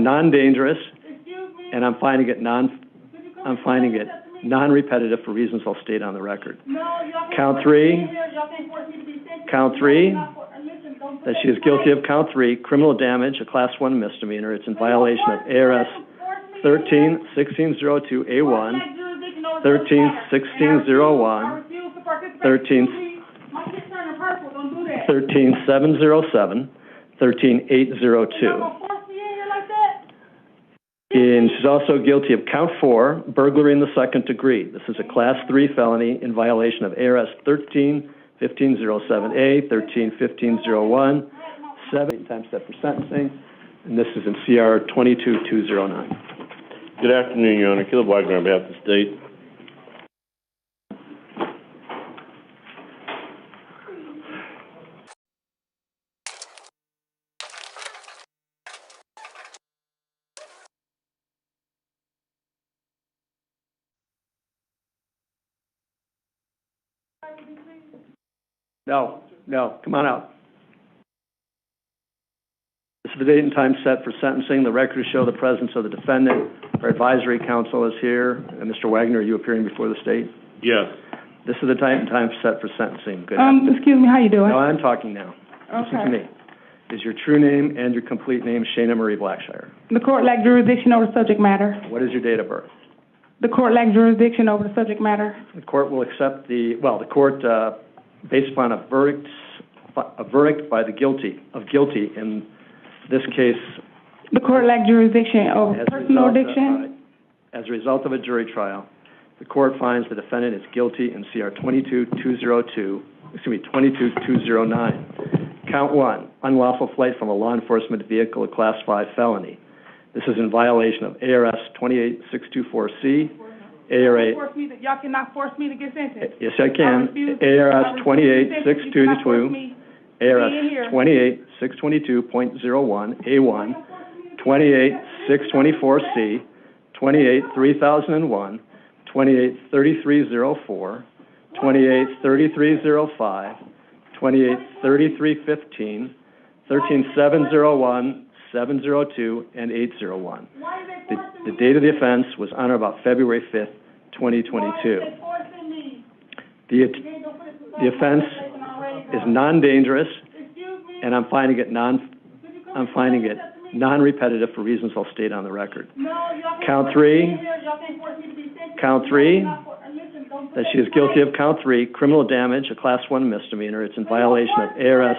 non-dangerous, and I'm finding it non-repetitive for reasons I'll state on the record. Count three, that she is guilty of count 3, criminal damage, a Class 1 misdemeanor. It's in violation of ARS 13-1602A1, 13-1601, 13-707, 13-802. And she's also guilty of count 4, burglary in the second degree. This is a Class 3 felony in violation of ARS 13-1507A, 13-1501, 7 times set for sentencing, and this is in CR 22209. Good afternoon, Your Honor. Caleb Wagner on behalf of the state. No, come on out. This is the date and time set for sentencing. The records show the presence of the defendant. Our advisory counsel is here. And Mr. Wagner, are you appearing before the state? Yes. This is the date and time set for sentencing. Good. Excuse me, how you doing? No, I'm talking now. Okay. Listen to me. Is your true name and your complete name Shayna Marie Blackshire? The court lacked jurisdiction over the subject matter. What is your date of birth? The court lacked jurisdiction over the subject matter. The court will accept the court, based upon a verdict by the guilty in this case. The court lacked jurisdiction over personal addiction. As a result of a jury trial, the court finds the defendant is guilty in CR 22209. Count 1, unlawful flight from a law enforcement vehicle, a Class 5 felony. This is in violation of ARS 28624C. Y'all cannot force me to get sentenced. Yes, I can. ARS 28622, ARS 28622.01, A1, 28624C, 283001, 283304, 283305, 283315, 13701, 702, and 801. The date of the offense was on or about February 5th, 2022. The offense is non-dangerous, and I'm finding it non-repetitive for reasons I'll state on the record. Count 3, that she is guilty of count 3, criminal damage, a Class 1 misdemeanor. It's in violation of ARS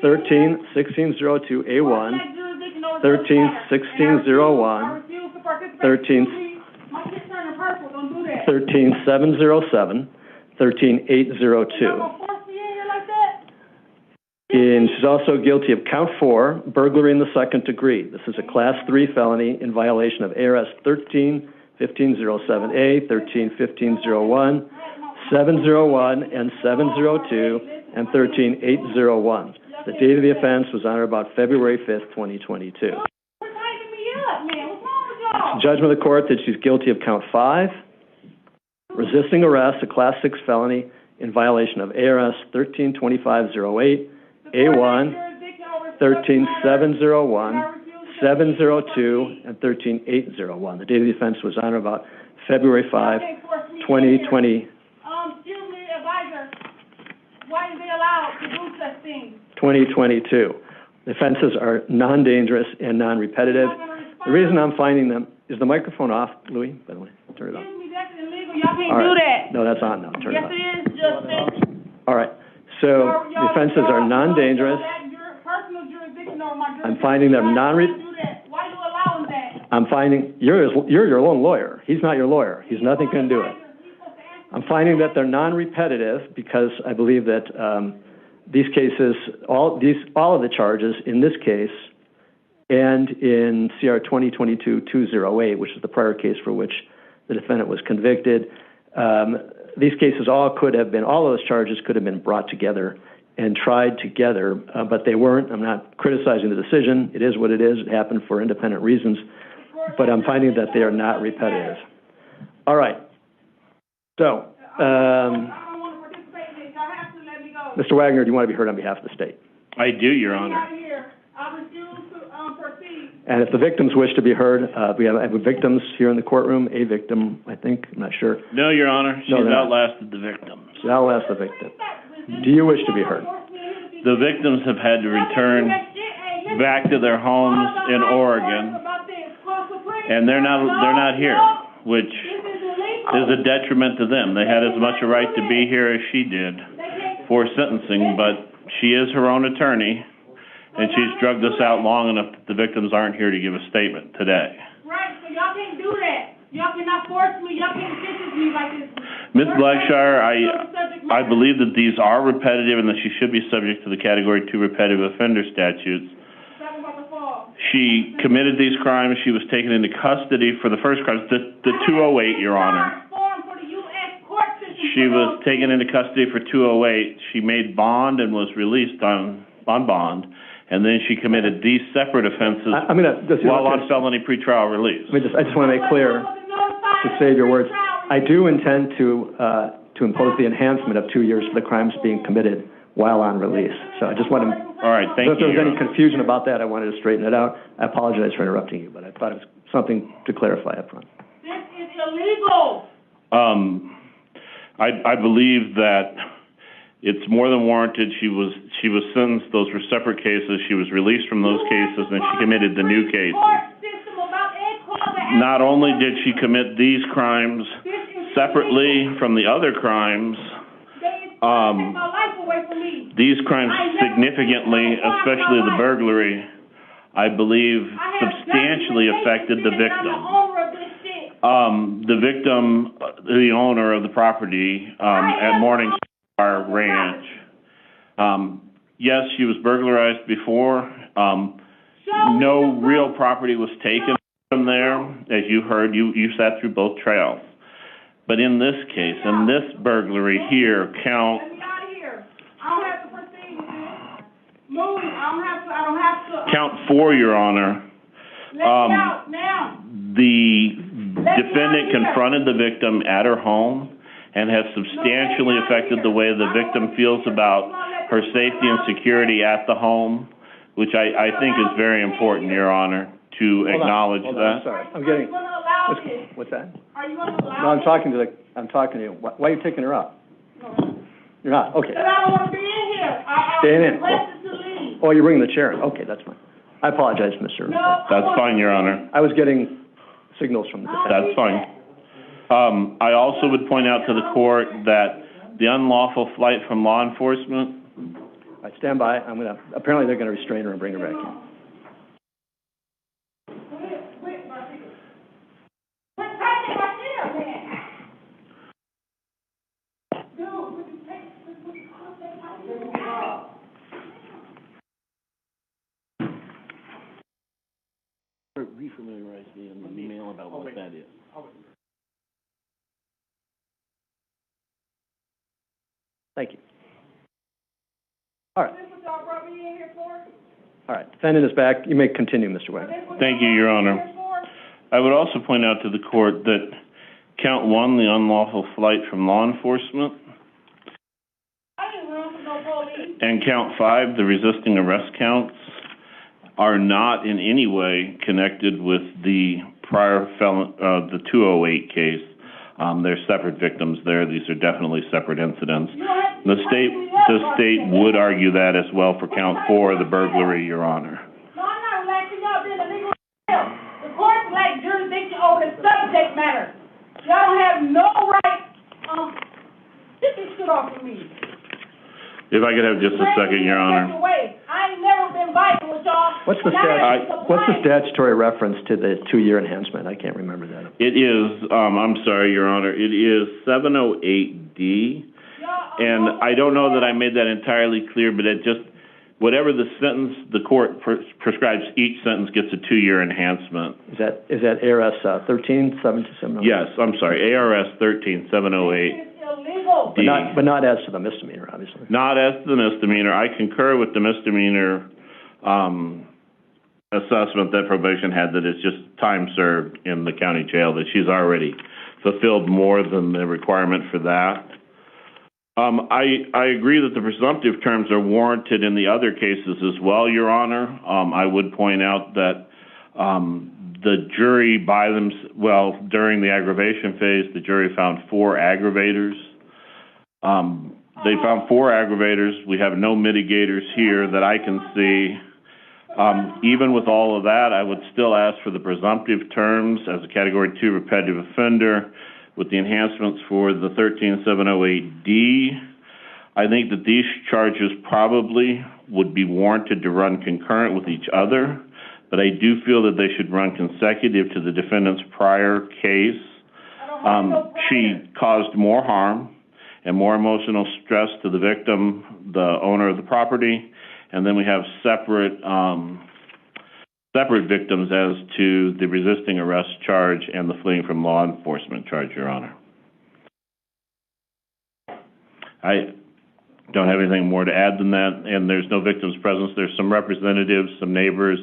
13-1602A1, 13-1601, 13-707, 13-802. And she's also guilty of count 4, burglary in the second degree. This is a Class 3 felony in violation of ARS 13-1507A, 13-1501, 701, and 702, and 13-801. The date of the offense was on or about February 5th, 2022. Judgment of the court that she's guilty of count 5, resisting arrest, a Class 6 felony in violation of ARS 13-2508, A1, 13-701, 702, and 13-801. The date of the offense was on or about February 5, 2020. Excuse me, advisor. Why is they allowed to do such things? 2022. The offenses are non-dangerous and non-repetitive. The reason I'm finding them is the microphone off, Louis. By the way, turn it on. Excuse me, that's illegal. Y'all can't do that. No, that's on now. Turn it on. Yes, it is, Justin. All right. So the offenses are non-dangerous. I'm finding them Why are you allowing that? I'm finding you're your own lawyer. He's not your lawyer. He's nothing going to do it. I'm finding that they're non-repetitive because I believe that these cases, all of the charges in this case and in CR 2022-208, which is the prior case for which the defendant was convicted, these cases all of those charges could have been brought together and tried together, but they weren't. I'm not criticizing the decision. It is what it is. It happened for independent reasons, but I'm finding that they are not repetitive. All right. So, Mr. Wagner, do you want to be heard on behalf of the state? I do, Your Honor. I refuse to proceed. And if the victims wish to be heard, we have victims here in the courtroom, a victim, I think, I'm not sure. No, Your Honor, she's outlasted the victims. She's outlasted the victim. Do you wish to be heard? The victims have had to return back to their homes in Oregon, and they're not here, which is a detriment to them. They had as much a right to be here as she did for sentencing, but she is her own attorney, and she's drugged us out long enough that the victims aren't here to give a statement today. Right, so y'all can't do that. Y'all cannot force me. Y'all can't sentence me like this. Ms. Blackshire, I believe that these are repetitive and that she should be subject to the Category 2 repetitive offender statutes. She committed these crimes. She was taken into custody for the first crimes, the 208, Your Honor. She was taken into custody for 208. She made bond and was released on bond. And then she committed these separate offenses while on felony pretrial release. I just want to make clear, to save your words, I do intend to impose the enhancement of 2 years for the crimes being committed while on release. So I just want to... All right, thank you. If there was any confusion about that, I wanted to straighten it out. I apologize for interrupting you, but I thought it was something to clarify up front. This is illegal. I believe that it's more than warranted. She was sentenced. Those were separate cases. She was released from those cases, and she committed the new cases. Not only did she commit these crimes separately from the other crimes, these crimes significantly, especially the burglary, I believe substantially affected the victim. The victim, the owner of the property at Morningstar Ranch. Yes, she was burglarized before. No real property was taken from there. As you heard, you sat through both trials. But in this case, in this burglary here, count... Let me out of here. I don't have to proceed with this. Move. I don't have to. Count 4, Your Honor. Let me out now. The defendant confronted the victim at her home and has substantially affected the way the victim feels about her safety and security at the home, which I think is very important, Your Honor, to acknowledge that. I'm sorry. I'm getting... What's that? Are you going to allow No, I'm talking to you. Why are you taking her out? You're not? Okay. Because I don't want to be in here. Staying in. Requested to leave. Oh, you're bringing the chair in. Okay, that's fine. I apologize, Mr. No, That's fine, Your Honor. I was getting signals from the defense. That's fine. I also would point out to the court that the unlawful flight from law enforcement... All right, stand by. Apparently they're going to restrain her and bring her back in. Refamiliarize me in the email about what that is. Thank you. All right. This is what y'all brought me in here for? All right. Defendant is back. You may continue, Mr. Wagner. Thank you, Your Honor. I would also point out to the court that count 1, the unlawful flight from law enforcement, and count 5, the resisting arrest counts, are not in any way connected with the prior the 208 case. They're separate victims there. These are definitely separate incidents. The state would argue that as well for count 4, the burglary, Your Honor. No, I'm not relaxing. Y'all being illegal. The court lacks jurisdiction over the subject matter. Y'all don't have no right. Get this shit off of me. If I could have just a second, Your Honor. I ain't never been fighting with y'all. What's the statutory reference to the 2-year enhancement? I can't remember that. It is, I'm sorry, Your Honor, it is 708D. And I don't know that I made that entirely clear, but it just, whatever the sentence the court prescribes, each sentence gets a 2-year enhancement. Is that ARS 13-7-708? Yes, I'm sorry, ARS 13-708. But not as to the misdemeanor, obviously. Not as to the misdemeanor. I concur with the misdemeanor assessment that probation had, that it's just time served in the county jail, that she's already fulfilled more than the requirement for that. I agree that the presumptive terms are warranted in the other cases as well, Your Honor. I would point out that The jury during the aggravation phase, the jury found 4 aggravators. They found 4 aggravators. We have no mitigators here that I can see. Even with all of that, I would still ask for the presumptive terms as a Category 2 repetitive offender with the enhancements for the 13708D. I think that these charges probably would be warranted to run concurrent with each other, but I do feel that they should run consecutive to the defendant's prior case. She caused more harm and more emotional stress to the victim, the owner of the property, and then we have separate victims as to the resisting arrest charge and the fleeing from law enforcement charge, Your Honor. I don't have anything more to add than that, and there's no victim's presence. There's some representatives, some neighbors,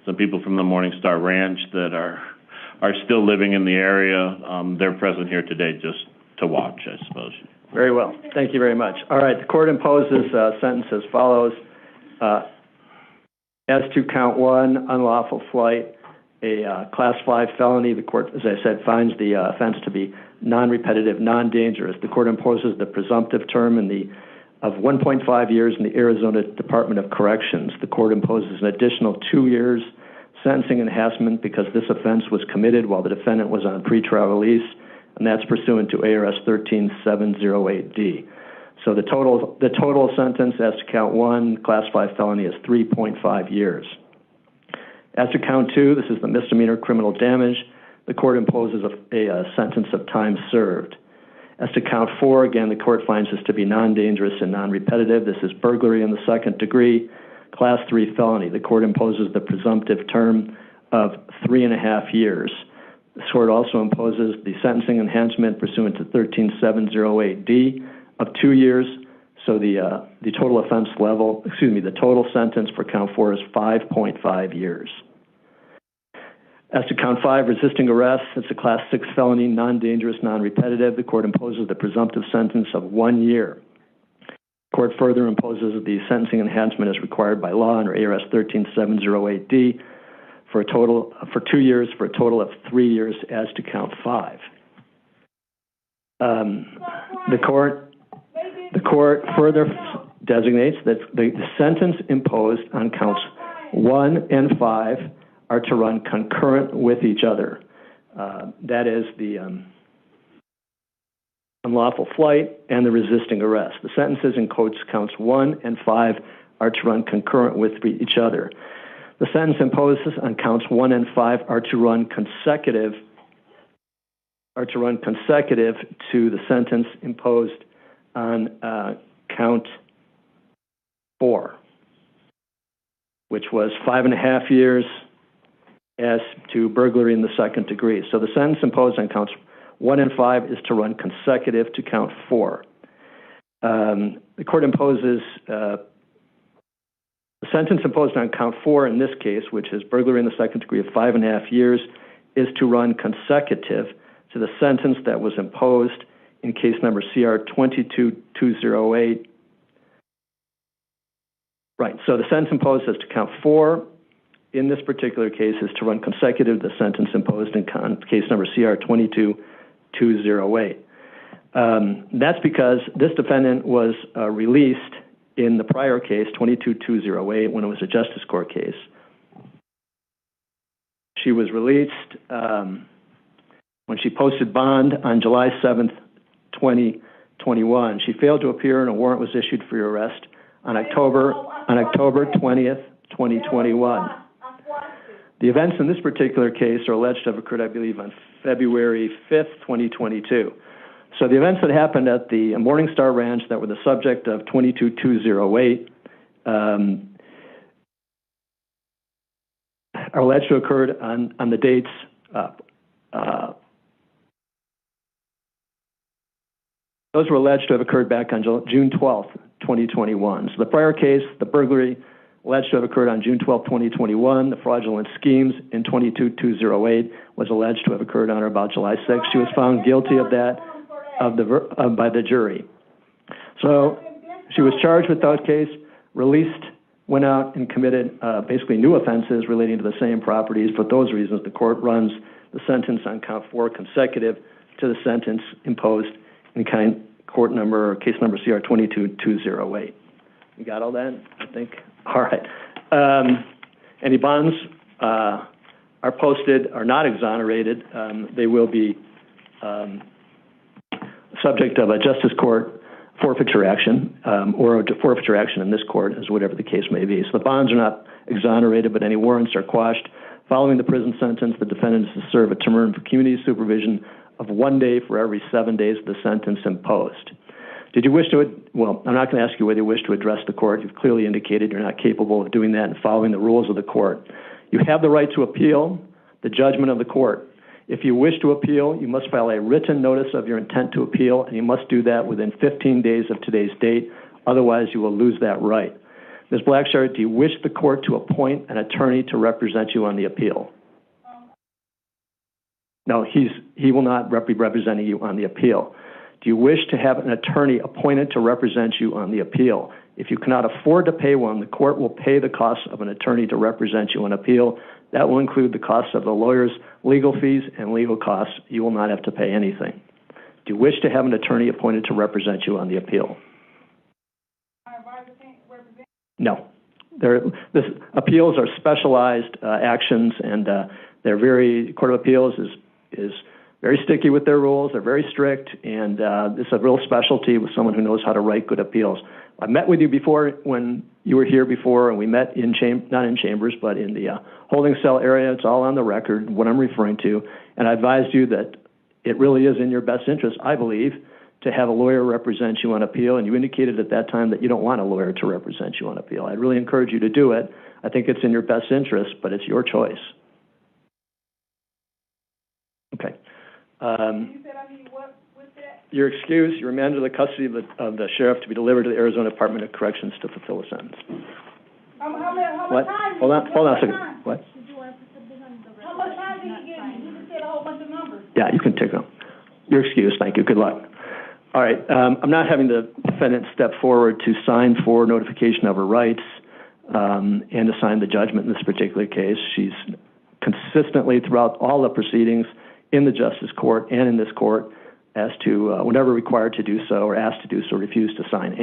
some people from the Morningstar Ranch that are still living in the area. They're present here today just to watch, I suppose. Very well. Thank you very much. All right, the court imposes a sentence as follows. As to count 1, unlawful flight, a Class 5 felony, the court, as I said, finds the offense to be non-repetitive, non-dangerous. The court imposes the presumptive term of 1.5 years in the Arizona Department of Corrections. The court imposes an additional 2 years sentencing enhancement because this offense was committed while the defendant was on pretrial release, and that's pursuant to ARS 13708D. So the total sentence as to count 1, Class 5 felony, is 3.5 years. As to count 2, this is the misdemeanor criminal damage. The court imposes a sentence of time served. As to count 4, again, the court finds this to be non-dangerous and non-repetitive. This is burglary in the 2nd degree, Class 3 felony. The court imposes the presumptive term of 3.5 years. This court also imposes the sentencing enhancement pursuant to 13708D of 2 years. So the total the total sentence for count 4 is 5.5 years. As to count 5, resisting arrest, it's a Class 6 felony, non-dangerous, non-repetitive. The court imposes the presumptive sentence of 1 year. The court further imposes the sentencing enhancement as required by law under ARS 13708D for 2 years for a total of 3 years as to count 5. The court further designates that the sentence imposed on counts 1 and 5 are to run concurrent with each other. That is the unlawful flight and the resisting arrest. The sentences in counts 1 and 5 are to run concurrent with each other. The sentence imposed on counts 1 and 5 are to run consecutive to the sentence imposed on count 4, which was 5.5 years as to burglary in the 2nd degree. So the sentence imposed on counts 1 and 5 is to run consecutive to count 4. The court imposes the sentence imposed on count 4 in this case, which is burglary in the 2nd degree of 5.5 years, is to run consecutive to the sentence that was imposed in case number CR 22208. Right, so the sentence imposed as to count 4 in this particular case is to run consecutive to the sentence imposed in case number CR 22208. That's because this defendant was released in the prior case, 22208, when it was a justice court case. She was released when she posted bond on July 7th, 2021. She failed to appear and a warrant was issued for her arrest on October 20th, 2021. The events in this particular case are alleged to have occurred, I believe, on February 5th, 2022. So the events that happened at the Morningstar Ranch that were the subject of 22208 are alleged to have occurred on the dates those were alleged to have occurred back on June 12th, 2021. So the prior case, the burglary, alleged to have occurred on June 12, 2021. The fraudulent schemes in 22208 was alleged to have occurred on or about July 6th. She was found guilty of that by the jury. So she was charged with that case, released went out and committed basically new offenses relating to the same properties. For those reasons, the court runs the sentence on count 4 consecutive to the sentence imposed in case number CR 22208. You got all that, I think? All right. Any bonds are posted, are not exonerated. They will be subject of a justice court forfeiture action or a forfeiture action in this court, as whatever the case may be. So the bonds are not exonerated, but any warrants are quashed. Following the prison sentence, the defendant is to serve a term of community supervision of 1 day for every 7 days of the sentence imposed. Did you wish to, well, I'm not going to ask you whether you wish to address the court. You've clearly indicated you're not capable of doing that and following the rules of the court. You have the right to appeal the judgment of the court. If you wish to appeal, you must file a written notice of your intent to appeal, and you must do that within 15 days of today's date. Otherwise, you will lose that right. Ms. Blackshear, do you wish the court to appoint an attorney to represent you on the appeal? No, he will not be representing you on the appeal. Do you wish to have an attorney appointed to represent you on the appeal? If you cannot afford to pay one, the court will pay the costs of an attorney to represent you on appeal. That will include the costs of the lawyer's legal fees and legal costs. You will not have to pay anything. Do you wish to have an attorney appointed to represent you on the appeal? No. Appeals are specialized actions, and Court of Appeals is very sticky with their rules. They're very strict, and it's a real specialty with someone who knows how to write good appeals. I met with you before when you were here before, and we met not in chambers, but in the holding cell area. It's all on the record, what I'm referring to, and I advised you that it really is in your best interest, I believe, to have a lawyer represent you on appeal, and you indicated at that time that you don't want a lawyer to represent you on appeal. I'd really encourage you to do it. I think it's in your best interest, but it's your choice. Okay. You said I need what with that? You're excused. You're remanded to the custody of the sheriff to be delivered to the Arizona Department of Corrections to fulfill a sentence. How much What? time? Hold on a second. What? How much time did he give me? You just said a whole bunch of numbers. Yeah, you can take them. You're excused. Thank you. Good luck. All right. I'm not having the defendant step forward to sign for notification of her rights and to sign the judgment in this particular case. She's consistently throughout all the proceedings in the Justice Court and in this court as to whenever required to do so or asked to do so, refused to sign